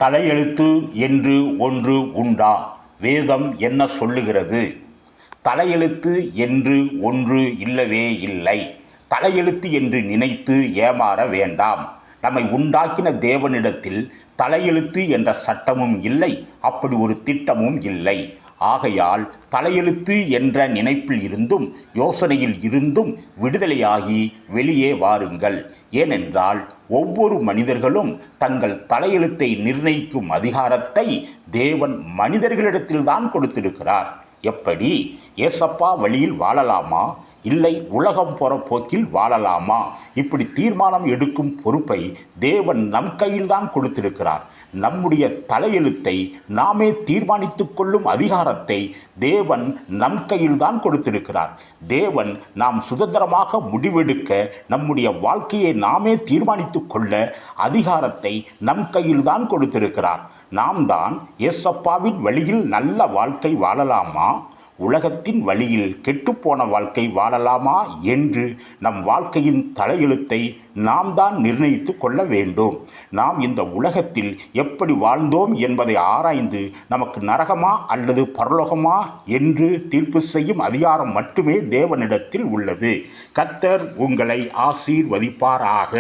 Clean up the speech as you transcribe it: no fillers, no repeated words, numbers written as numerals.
தலையெழுத்து என்று ஒன்று உண்டா? வேதம் என்ன சொல்லுகிறது? தலையெழுத்து என்று ஒன்று இல்லவே இல்லை. தலையெழுத்து என்று நினைத்து ஏமாற வேண்டாம். நம்மை உண்டாக்கின தேவனிடத்தில் தலையெழுத்து என்ற சட்டமும் இல்லை, அப்படி ஒரு திட்டமும் இல்லை. ஆகையால் தலையெழுத்து என்ற நினைப்பில் இருந்தும் யோசனையில் இருந்தும் விடுதலையாகி வெளியே வாருங்கள். ஏனென்றால் ஒவ்வொரு மனிதர்களும் தங்கள் தலையெழுத்தை நிர்ணயிக்கும் அதிகாரத்தை தேவன் மனிதர்களிடத்தில்தான் கொடுத்திருக்கிறார். எப்படி? ஏசப்பா வழியில் வாழலாமா, இல்லை உலகம் போகிற போக்கில் வாழலாமா, இப்படி தீர்மானம் எடுக்கும் பொறுப்பை தேவன் நம் கையில்தான் கொடுத்திருக்கிறார். நம்முடைய தலையெழுத்தை நாமே தீர்மானித்து கொள்ளும் அதிகாரத்தை தேவன் நம் கையில்தான் கொடுத்திருக்கிறார். தேவன் நாம் சுதந்திரமாக முடிவெடுக்க, நம்முடைய வாழ்க்கையை நாமே தீர்மானித்து கொள்ள அதிகாரத்தை நம் கையில்தான் கொடுத்திருக்கிறார். நாம் தான் ஏசப்பாவின் வழியில் நல்ல வாழ்க்கை வாழலாமா, உலகத்தின் வழியில் கெட்டுப்போன வாழ்க்கை வாழலாமா என்று நம் வாழ்க்கையின் தலையெழுத்தை நாம் தான் நிர்ணயித்து கொள்ள வேண்டும். நாம் இந்த உலகத்தில் எப்படி வாழ்ந்தோம் என்பதை ஆராய்ந்து நமக்கு நரகமா அல்லது பரலோகமா என்று தீர்ப்பு செய்யும் அதிகாரம் மட்டுமே தேவனிடத்தில் உள்ளது. கர்த்தர் உங்களை ஆசீர்வதிப்பாராக.